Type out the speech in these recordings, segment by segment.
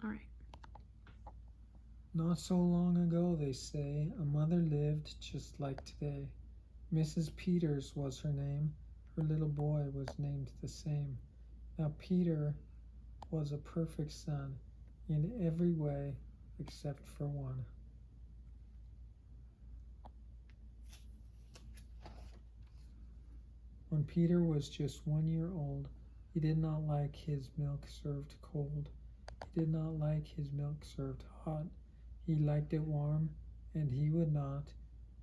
All right. Not so long ago, they say, a mother lived just like today. Mrs. Peters was her name. Her little boy was named the same. Now Peter was a perfect son in every way except for one. When Peter was just 1 year old, he did not like his milk served cold. He did not like his milk served hot. He liked it warm, and he would not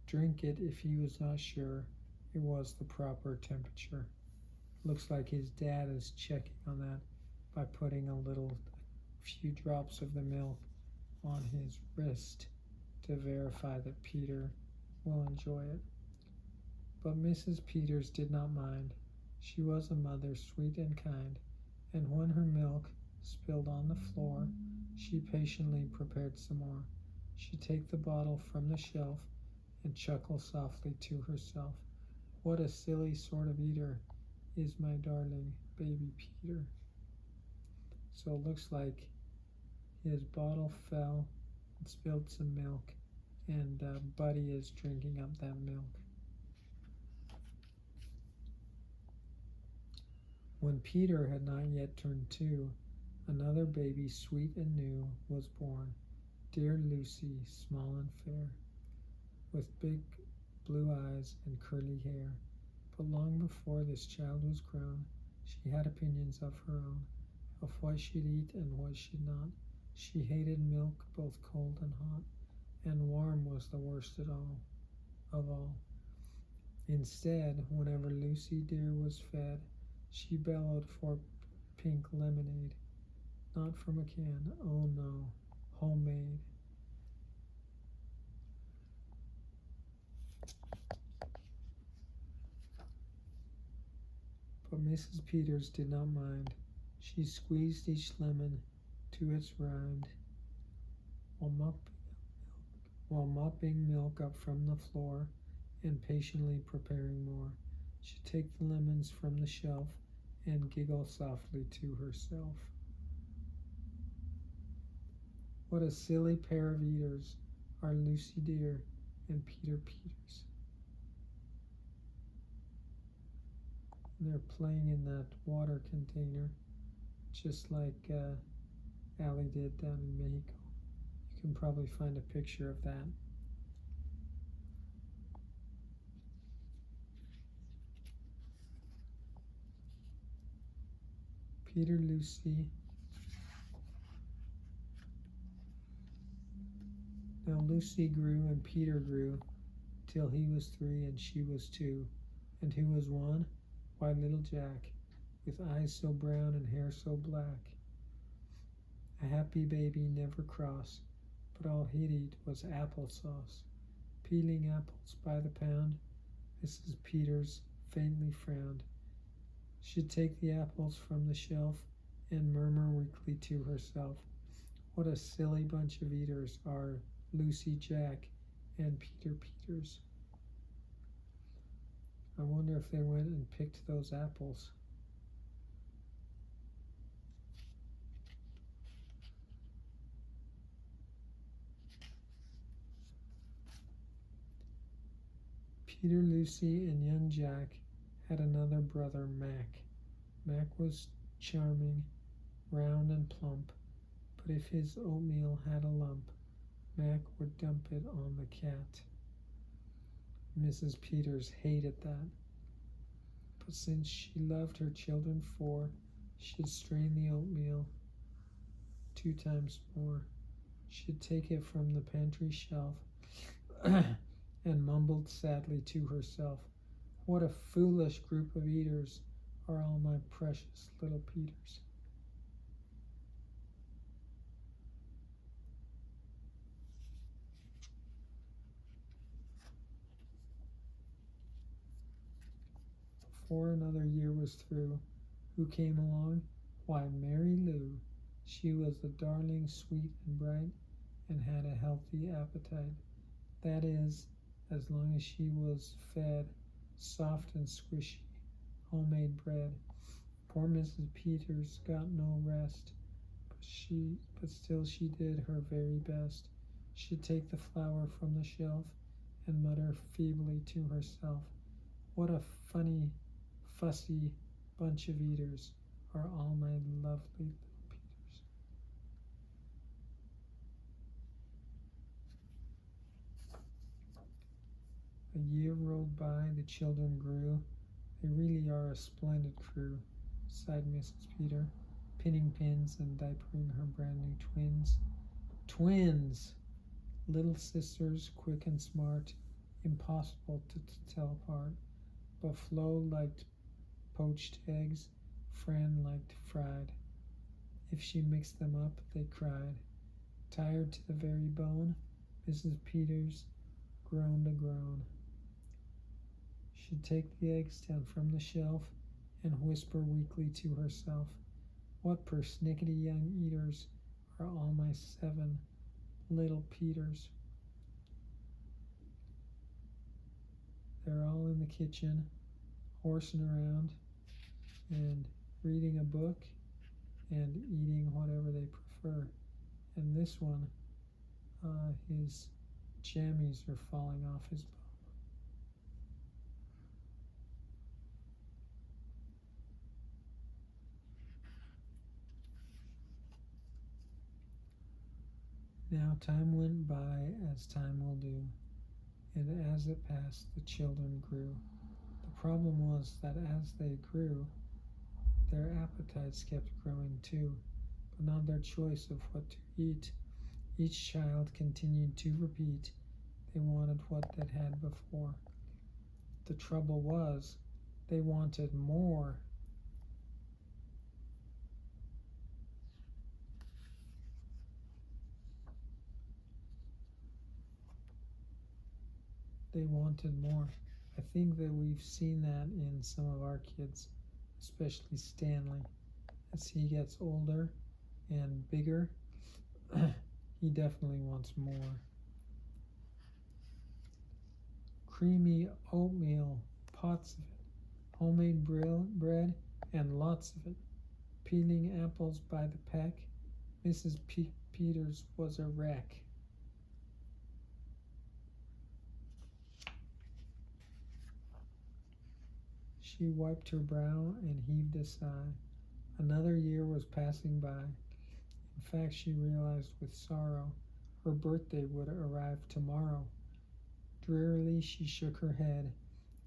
drink it if he was not sure it was the proper temperature. Looks like his dad is checking on that by putting a few drops of the milk on his wrist to verify that Peter will enjoy it. But Mrs. Peters did not mind. She was a mother sweet and kind, and when her milk spilled on the floor, she patiently prepared some more. She'd take the bottle from the shelf and chuckle softly to herself. What a silly sort of eater is my darling baby Peter. So it looks like his bottle fell and spilled some milk, and Buddy is drinking up that milk. When Peter had not yet turned 2, another baby, sweet and new, was born. Dear Lucy, small and fair, with big blue eyes and curly hair. But long before this child was grown, she had opinions of her own, of what she'd eat and what she'd not. She hated milk both cold and hot, and warm was the worst of all. Instead, whenever Lucy dear was fed, she bellowed for pink lemonade, not from a can, oh no, homemade. But Mrs. Peters did not mind. She squeezed each lemon to its rind while mopping milk up from the floor and patiently preparing more. She'd take the lemons from the shelf and giggle softly to herself. What a silly pair of eaters are Lucy dear and Peter Peters. And they're playing in that water container, just like Allie did down in Mexico. You can probably find a picture of that. Peter, Lucy. Now Lucy grew and Peter grew till he was 3 and she was 2. And who was 1? Why, little Jack, with eyes so brown and hair so black. A happy baby, never cross, but all he'd eat was applesauce. Peeling apples by the pound, Mrs. Peters faintly frowned. She'd take the apples from the shelf and murmur weakly to herself, what a silly bunch of eaters are Lucy, Jack, and Peter Peters. I wonder if they went and picked those apples. Peter, Lucy, and young Jack had another brother, Mac. Mac was charming, round and plump, but if his oatmeal had a lump, Mac would dump it on the cat. Mrs. Peters hated that, but since she loved her children 4, she'd strain the oatmeal 2 times more. She'd take it from the pantry shelf and mumbled sadly to herself, what a foolish group of eaters are all my precious little Peters. Before another year was through, who came along? Why, Mary Lou. She was a darling, sweet and bright, and had a healthy appetite. That is, as long as she was fed soft and squishy homemade bread. Poor Mrs. Peters got no rest, still she did her very best. She'd take the flower from the shelf and mutter feebly to herself, "What a funny, fussy bunch of eaters are all my lovely little Peters." A year rolled by, the children grew. "They really are a splendid crew," sighed Mrs. Peter, pinning pins and diapering her brand new twins. Twins! Little sisters, quick and smart, impossible to tell apart. But Flo liked poached eggs, Fran liked fried. If she mixed them up, they cried. Tired to the very bone, Mrs. Peters groaned a groan. She'd take the eggs down from the shelf and whisper weakly to herself, "What persnickety young eaters are all my 7 little Peters?" They're all in the kitchen, horsing around and reading a book and eating whatever they prefer. And this one, his jammies are falling off his bum. Now time went by as time will do, and as it passed the children grew. The problem was that as they grew, their appetites kept growing too, but not their choice of what to eat. Each child continued to repeat they wanted what they'd had before. The trouble was, they wanted more. They wanted more. I think that we've seen that in some of our kids, especially Stanley. As he gets older and bigger, he definitely wants more. Creamy oatmeal, pots of it, homemade bread, and lots of it. Peeling apples by the peck, Mrs. Peters was a wreck. She wiped her brow and heaved a sigh. Another year was passing by. In fact, she realized with sorrow her birthday would arrive tomorrow. Drearily she shook her head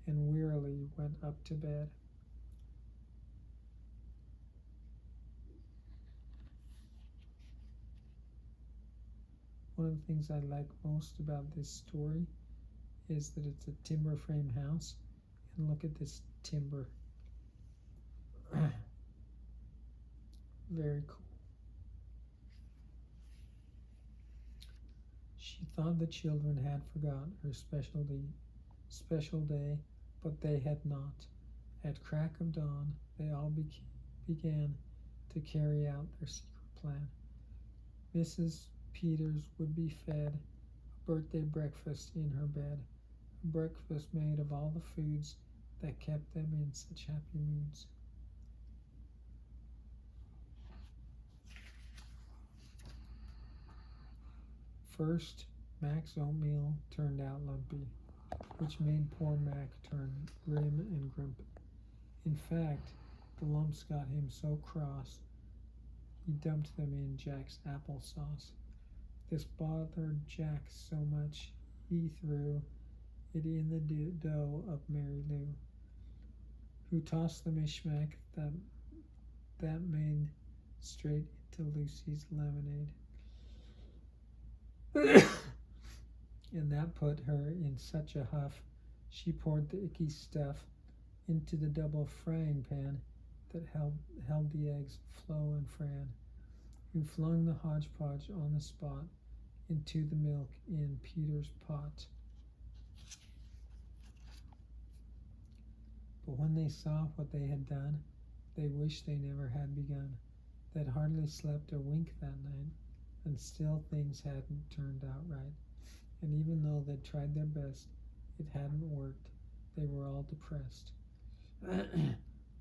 and wearily went up to bed. One of the things I like most about this story is that it's a timber frame house. And look at this timber. Very cool. She thought the children had forgotten her special day, but they had not. At crack of dawn, they all began to carry out their secret plan. Mrs. Peters would be fed a birthday breakfast in her bed, a breakfast made of all the foods that kept them in such happy moods. First, Mac's oatmeal turned out lumpy, which made poor Mac turn grim and grumpy. In fact, the lumps got him so cross, he dumped them in Jack's applesauce. This bothered Jack so much, he threw it in the dough of Mary Lou, who tossed the mishmash that made straight into Lucy's lemonade. And that put her in such a huff, she poured the icky stuff into the double frying pan that held the eggs, Flo and Fran, who flung the hodgepodge on the spot into the milk in Peter's pot. But when they saw what they had done, they wished they never had begun. They'd hardly slept a wink that night, and still things hadn't turned out right. And even though they'd tried their best, it hadn't worked. They were all depressed.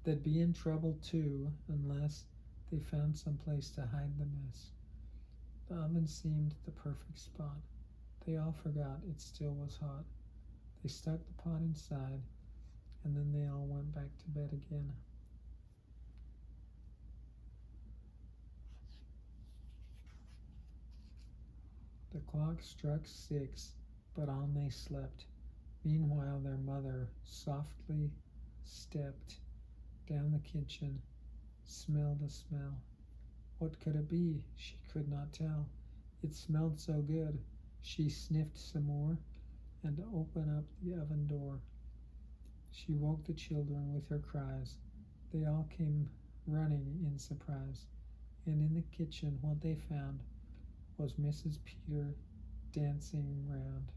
They'd be in trouble too, unless They found some place to hide the mess. The oven seemed the perfect spot. They all forgot it still was hot. They stuck the pot inside, and then they all went back to bed again. The clock struck 6, but on they slept. Meanwhile their mother softly stepped down the kitchen, smelled a smell. What could it be? She could not tell. It smelled so good. She sniffed some more and opened up the oven door. She woke the children with her cries. They all came running in surprise, and in the kitchen what they found was Mrs. Peter dancing round,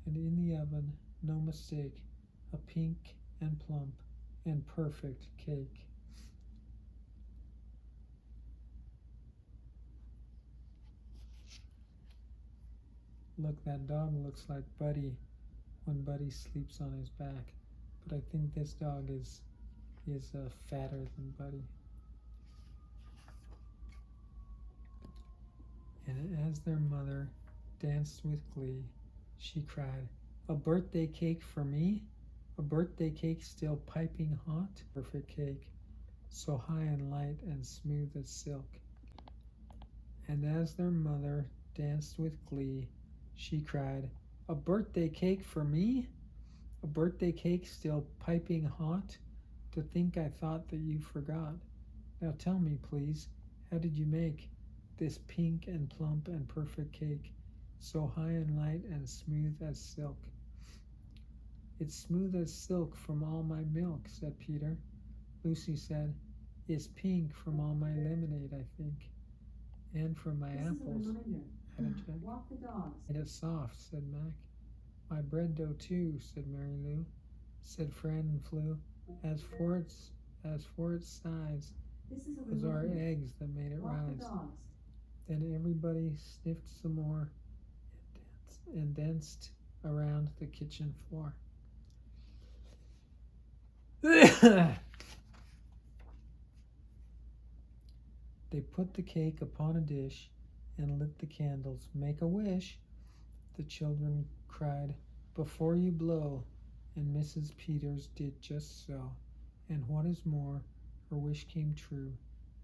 and in the oven, no mistake, a pink and plump and perfect cake. Look, that dog looks like Buddy when Buddy sleeps on his back, but I think this dog is fatter than Buddy. And as their mother danced with glee, she cried, "A birthday cake for me? A birthday cake still piping hot? Perfect cake, so high and light and smooth as silk." And as their mother danced with glee, she cried, "A birthday cake for me? A birthday cake still piping hot? To think I thought that you forgot. Now tell me, please, how did you make this pink and plump and perfect cake, so high and light and smooth as silk?" "It's smooth as silk from all my milk," said Peter. Lucy said, "It's pink from all my lemonade, I think, and from my apples," added Jack. "Walk the dogs." "Made it soft," said Mac. "My bread dough too," said Mary Lou. Said Fran and Flew, As for its size, "This is a was our reminder. eggs that made it Walk the rise." dogs." Then everybody sniffed some more and danced around the kitchen floor. They put the cake upon a dish and lit the candles. "Make a wish," the children cried, "before you blow." And Mrs. Peters did just so. And what is more, her wish came true,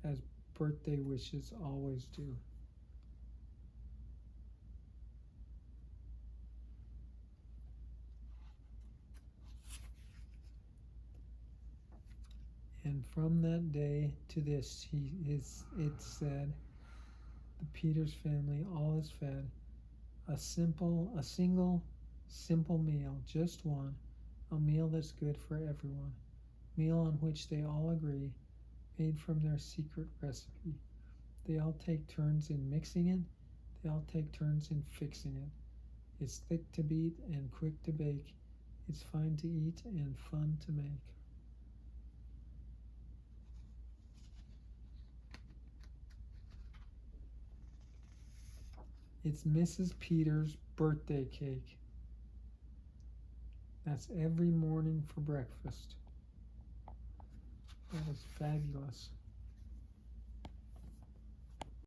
as birthday wishes always do. And from that day to this, it said, the Peters family all is fed. A single, simple meal, just one, a meal that's good for everyone, meal on which they all agree, made from their secret recipe. They all take turns in mixing it, they all take turns in fixing it. It's thick to beat and quick to bake, it's fine to eat and fun to make. It's Mrs. Peters' birthday cake. That's every morning for breakfast. That is fabulous.